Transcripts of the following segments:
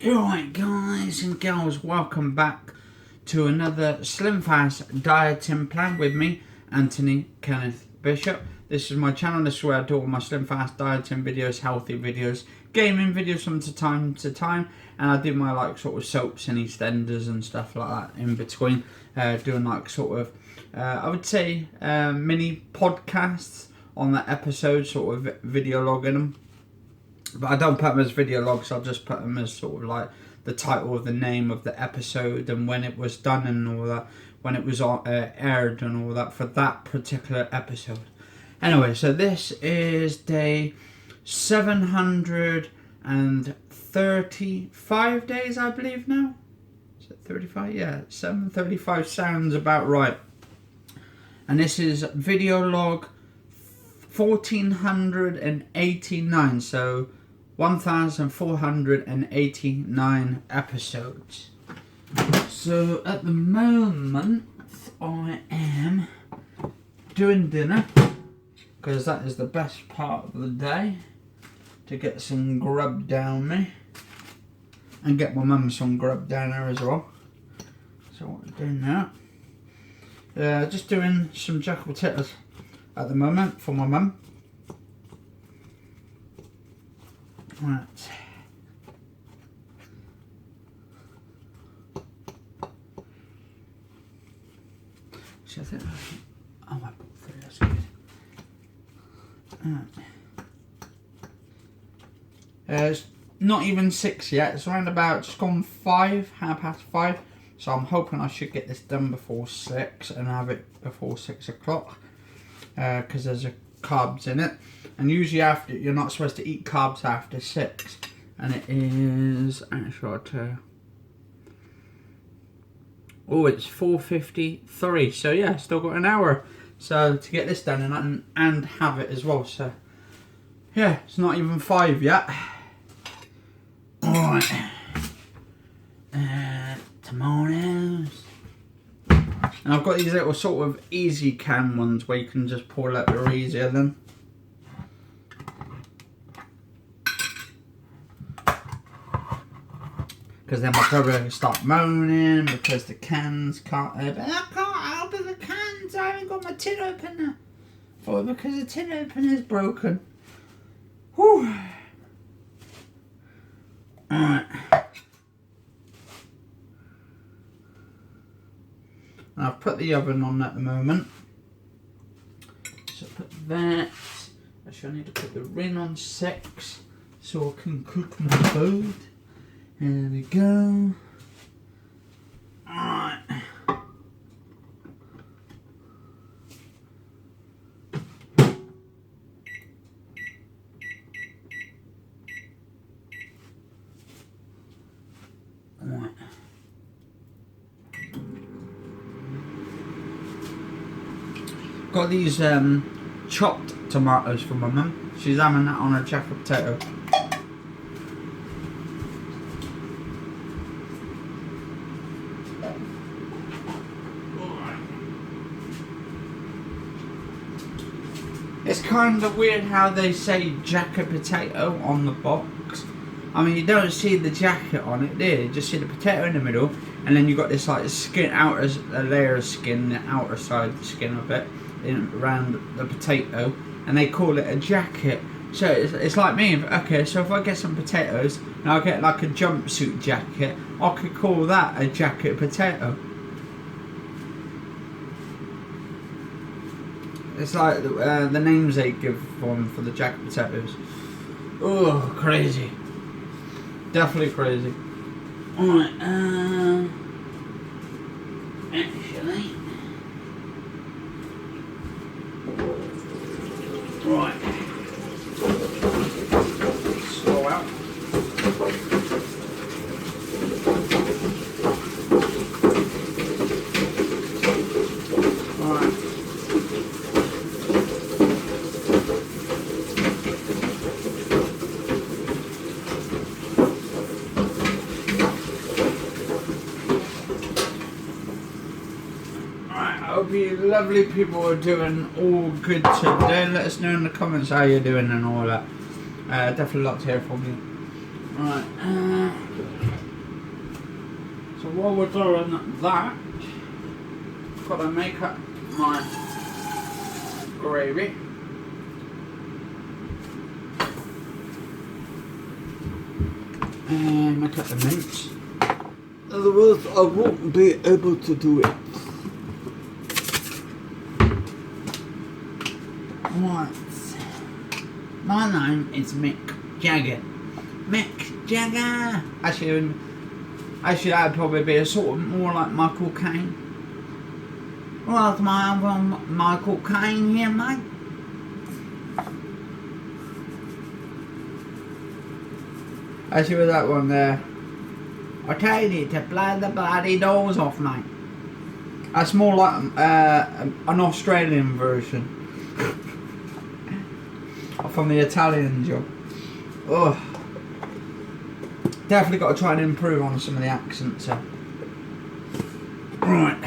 Alright guys and girls, welcome back to another Slimfast dieting plan with me, Anthony Kenneth Bishop. This is my channel. This is where I do all my Slimfast dieting videos, healthy videos, gaming videos from time to time, and I do my like sort of soaps and EastEnders and stuff like that in between, doing like sort of I would say mini podcasts on the episode, sort of video logging them. But I don't put them as video logs, I'll just put them as sort of like the title of the name of the episode and when it was done and all that, when it was aired and all that for that particular episode. Anyway, so this is day 735 days, I believe now. Is it 35? Yeah, 735 sounds about right. And this is video log 1489, so 1489 episodes. So at the moment I am doing dinner because that is the best part of the day, to get some grub down me and get my mum some grub down her as well. So what we're doing now, just doing some jack potatoes at the moment for my mum. Right. So I think, oh, I put 3, that's good. Right. It's not even 6 yet, it's around about just gone 5, 5:30. So I'm hoping I should get this done before 6 and have it before 6 o'clock. Because there's carbs in it, and usually after, you're not supposed to eat carbs after 6, and it is actually, oh, it's 4:53, so yeah, still got an hour so to get this done and have it as well. So yeah, it's not even 5 yet. Alright, tomatoes. And I've got these little sort of easy can ones where you can just pull out they're easier than. Because then my brother will start moaning because the cans can't open. I can't open the cans, I haven't got my tin opener. Or because the tin opener is broken. Whew. Alright. I've put the oven on at the moment, so put that. Actually, I need to put the ring on 6 so I can cook my food. There we go. Alright. Alright. Got these chopped tomatoes for my mum. She's having that on a jack potato. It's kind of weird how they say jacket potato on the box. I mean, you don't see the jacket on it, do you? You just see the potato in the middle, and then you got this like skin, a layer of skin, the outer side of the skin of it, around the potato, and they call it a jacket. So it's like me. Okay, so if I get some potatoes and I get like a jumpsuit jacket, I could call that a jacket potato. It's like the names they give for the jacket potatoes. Oh, crazy. Definitely crazy. Alright, actually. Right. Slow out. Alright. I hope you lovely people are doing all good today. Let us know in the comments how you're doing and all that. Definitely like to hear from you. Right. So while we're doing that, got to make up my gravy. And make up the mince. Otherwise, I won't be able to do it. Right. My name is Mick Jagger. Mick Jagger. Actually, that'd probably be a sort of more like Michael Caine. Well, that's my album, Michael Caine here, mate. Actually, with that one there, I tell you to blow the bloody doors off, mate. That's more like an Australian version from the Italian job. Ugh. Definitely got to try and improve on some of the accents. So. Right.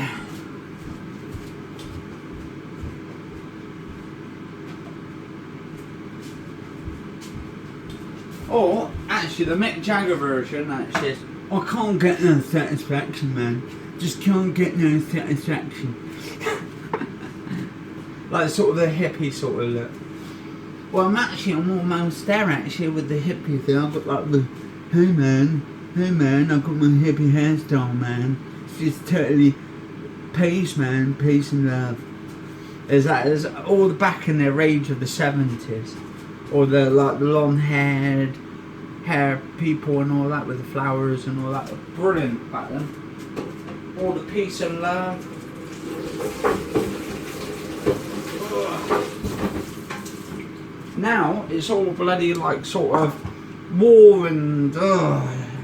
Or, actually, the Mick Jagger version that says, I can't get no satisfaction, man. Just can't get no satisfaction. Like sort of the hippie sort of look. Well, I'm almost there actually with the hippie thing. I've got like the, hey man, I've got my hippie hairstyle, man. It's just totally peace, man, peace and love. There's all the back in their rage of the 70s. Or the like the long-haired hair people and all that with the flowers and all that. Brilliant back then. All the peace and love. Now it's all bloody like sort of war and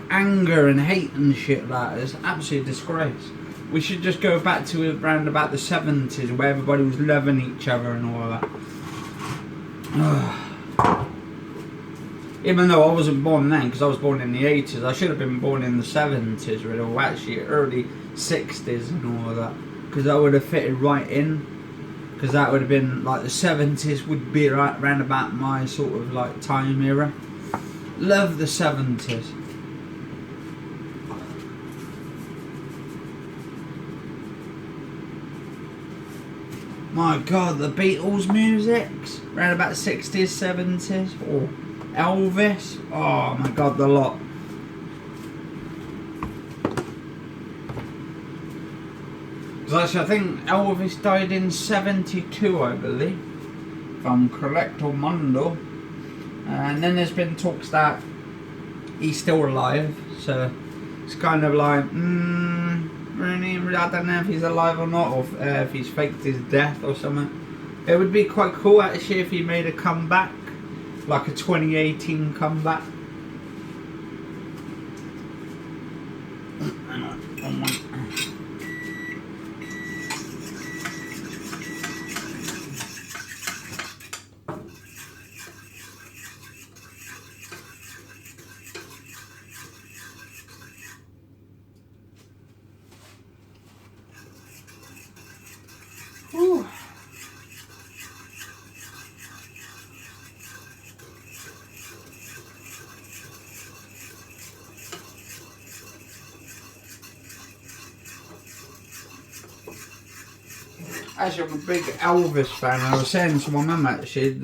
anger and hate and shit like that. It's absolute disgrace. We should just go back to around about the 70s where everybody was loving each other and all that. Even though I wasn't born then, because I was born in the 80s, I should have been born in the 70s, really, or actually early 60s and all of that, because that would have fitted right in, because that would have been, like, the 70s would be right round about my sort of, like, time era. Love the 70s. My God, the Beatles music's around about 60s, 70s, or Elvis, oh my God, the lot. Because actually, I think Elvis died in 72, I believe, if I'm correct, or Mundo. And then there's been talks that he's still alive, so it's kind of like, really, I don't know if he's alive or not, or if he's faked his death or something. It would be quite cool actually if he made a comeback. Like a 2018 comeback. Hang on, one more. Whew. Actually, I'm a big Elvis fan. I was saying to my mum actually,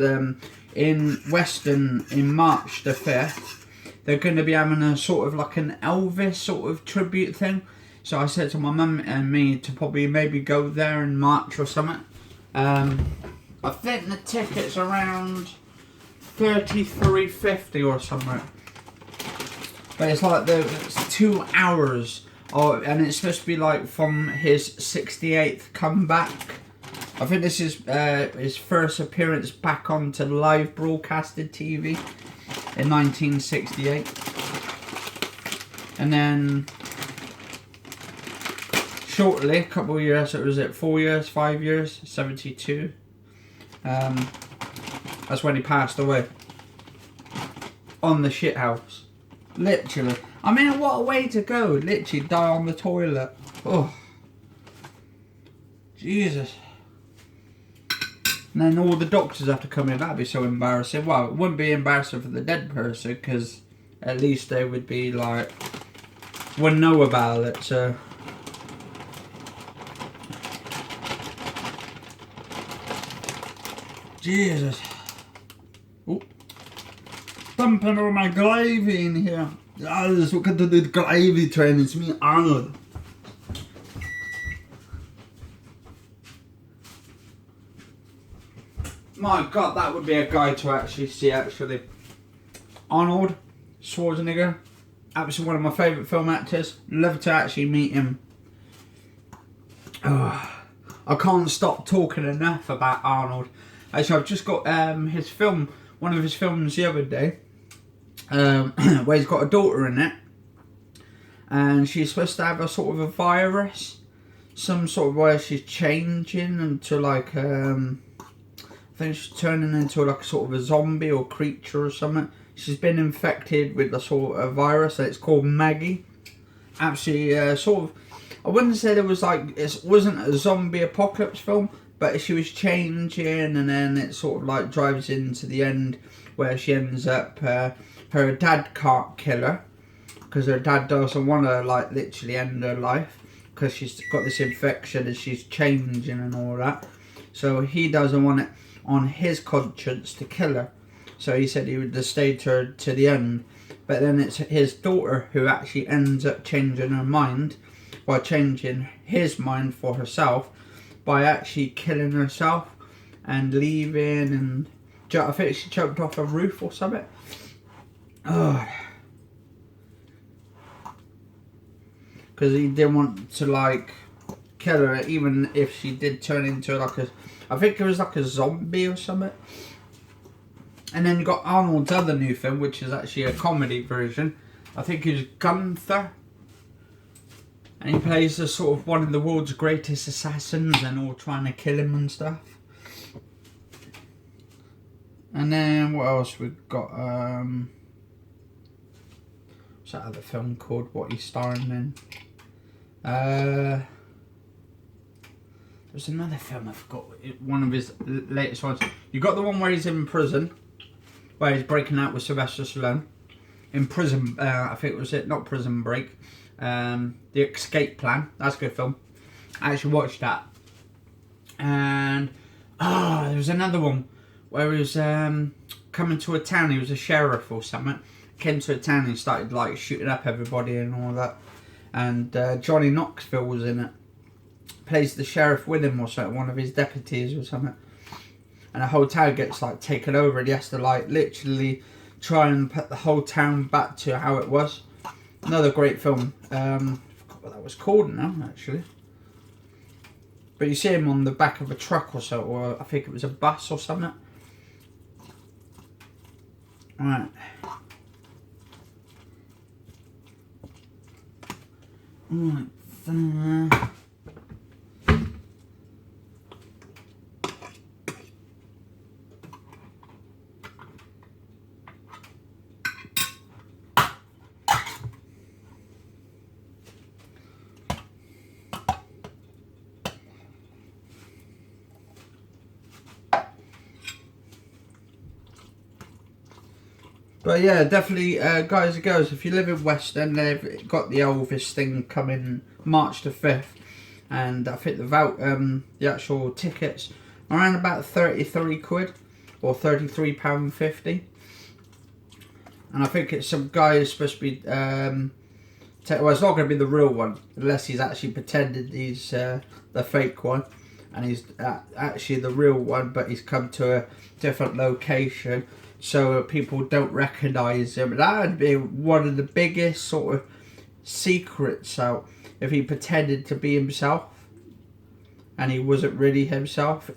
in Weston in March the 5th, they're going to be having a sort of like an Elvis sort of tribute thing. So I said to my mum and me to probably maybe go there in March or something. I think the ticket's around $33.50 or something. But it's like it's 2 hours. Oh, and it's supposed to be like from his 68th comeback. I think this is his first appearance back onto live broadcasted TV in 1968. And then shortly, a couple of years, so was it 4 years, 5 years, 72. That's when he passed away. On the shithouse. Literally. I mean, what a way to go. Literally die on the toilet. Oh. Jesus. And then all the doctors have to come in. That'd be so embarrassing. Well, it wouldn't be embarrassing for the dead person because at least they would be like, would know about it. So Jesus. Oh, dumping all my gravy in here. Oh, this is what to do the gravy train. It's me, Arnold. My God, that would be a guy to actually see. Actually, Arnold Schwarzenegger, absolutely one of my favourite film actors. Love to actually meet him. Oh, I can't stop talking enough about Arnold. Actually, I've just got his film, one of his films the other day, where he's got a daughter in it, and she's supposed to have a sort of a virus, some sort of where she's changing into like I think she's turning into like a sort of a zombie or creature or something. She's been infected with the sort of virus. It's called Maggie. Actually, sort of, I wouldn't say there was like, it wasn't a zombie apocalypse film, but she was changing, and then it sort of like drives into the end where she ends up, her dad can't kill her because her dad doesn't want to like literally end her life because she's got this infection and she's changing and all that. So he doesn't want it on his conscience to kill her. So he said he would have stayed her to the end. But then it's his daughter who actually ends up changing her mind by changing his mind for herself by actually killing herself and leaving, and I think she jumped off a roof or something. Oh. Because he didn't want to like kill her, even if she did turn into like a, I think it was like a zombie or something. And then you got Arnold's other new film, which is actually a comedy version. I think it's Gunther. And he plays the sort of one of the world's greatest assassins and all trying to kill him and stuff. And then what else we've got? What's that other film called? What he's starring in? There's another film I forgot. One of his latest ones. You got the one where he's in prison, where he's breaking out with Sylvester Stallone. In Prison, I think it was it, not Prison Break. The Escape Plan. That's a good film. I actually watched that. And there was another one where he was coming to a town. He was a sheriff or something. Came to a town and started like shooting up everybody and all that. And Johnny Knoxville was in it. Plays the sheriff with him or something, one of his deputies or something. And the whole town gets like taken over and he has to like literally try and put the whole town back to how it was. Another great film. I forgot what that was called now, actually. But you see him on the back of a truck or so, or I think it was a bus or something. Right. Right there. But yeah, definitely, guys and girls, if you live in West End, they've got the Elvis thing coming March the 5th. And I think the actual tickets are around about 33 quid or £33.50. And I think it's some guy who's supposed to be, well, it's not going to be the real one, unless he's actually pretended he's the fake one. And he's actually the real one, but he's come to a different location. So people don't recognise him. That would be one of the biggest sort of secrets out, if he pretended to be himself and he wasn't really himself.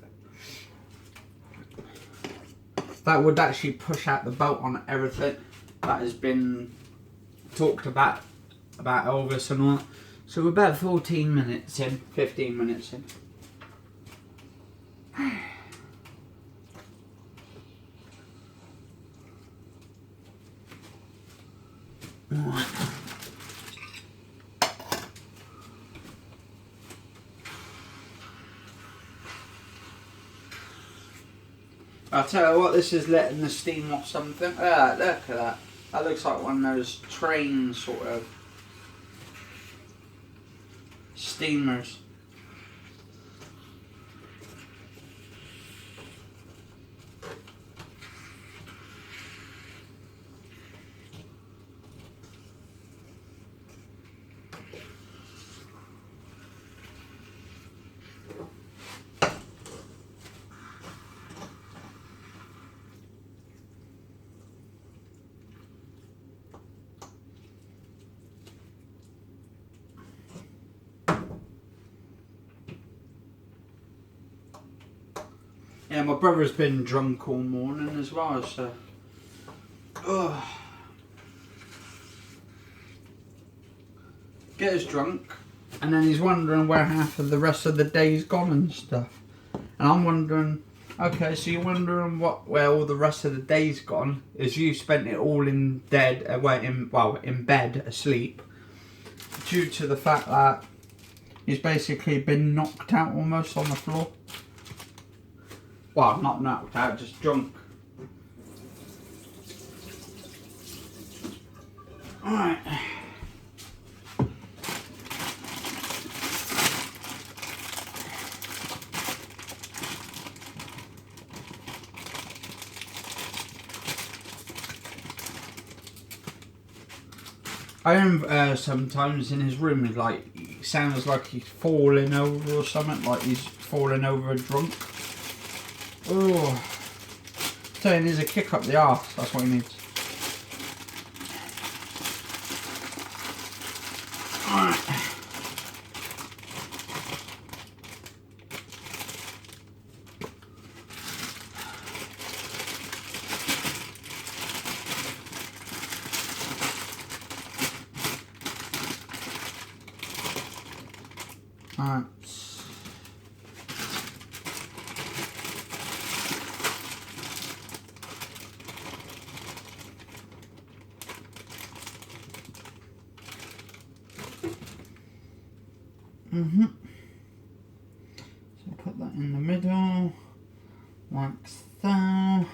That would actually push out the boat on everything that has been talked about Elvis and all that. So we're about 14 minutes in, 15 minutes in. Right. I'll tell you what, this is letting the steam off something. Ah, look at that. That looks like one of those train sort of steamers. Yeah, my brother's been drunk all morning as well, so... Gets drunk, and then he's wondering where half of the rest of the day's gone and stuff. And I'm wondering, okay, so you're wondering where all the rest of the day's gone, is you spent it all in bed, asleep, due to the fact that he's basically been knocked out almost on the floor. Well, not knocked out, just drunk. Alright. I am sometimes in his room, like, he sounds like he's falling over or something, like he's falling over drunk. Oh, so he needs a kick up the arse, that's what he needs. Alright. Alright. So put that in the middle, like so.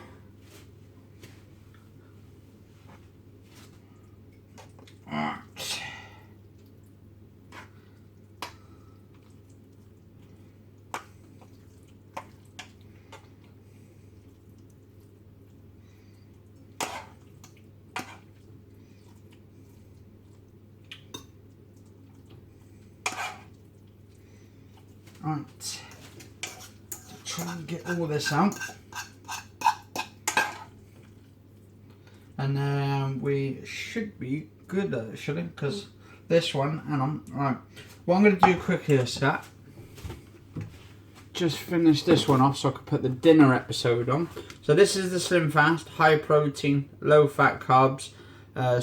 Right. Right, so try and get all this out, and then we should be good actually, because this one, hang on, right, what I'm going to do quickly is that, just finish this one off so I can put the dinner episode on. So this is the Slimfast, high protein, low fat carbs,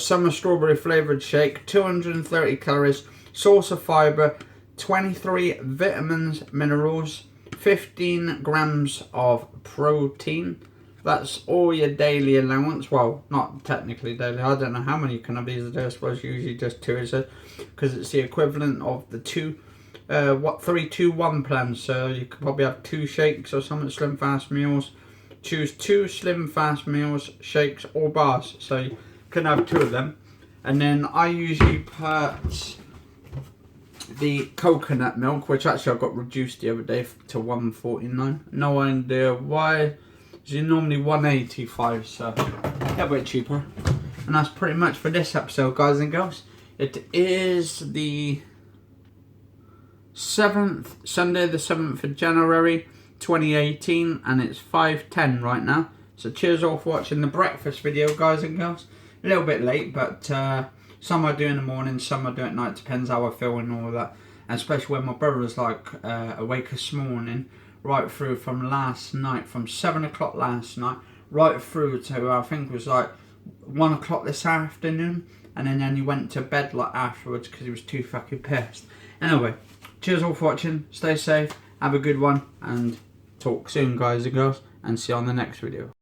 summer strawberry flavoured shake, 230 calories, source of fibre, 23 vitamins, minerals, 15 grams of protein. That's all your daily allowance. Well, not technically daily. I don't know how many you can have these a day. I suppose usually just 2, is it? Because it's the equivalent of the 3-2-1 plan. So you could probably have 2 shakes or something, Slim Fast meals. Choose 2 Slim Fast meals, shakes or bars. So you can have 2 of them. And then I usually put the coconut milk, which actually I got reduced the other day to $1.49. No idea why. It's normally $1.85, so yeah, a bit cheaper. And that's pretty much for this episode, guys and girls. It is the 7th, Sunday the 7th of January 2018, and it's 5:10 right now. So cheers all for watching the breakfast video, guys and girls. A little bit late, but some I do in the morning, some I do at night, depends how I feel and all that. And especially when my brother was like awake this morning, right through from last night, from 7 o'clock last night, right through to I think it was like 1 o'clock this afternoon. And then he went to bed like afterwards because he was too fucking pissed. Anyway, cheers all for watching, stay safe, have a good one, and talk soon, guys and girls, and see you on the next video.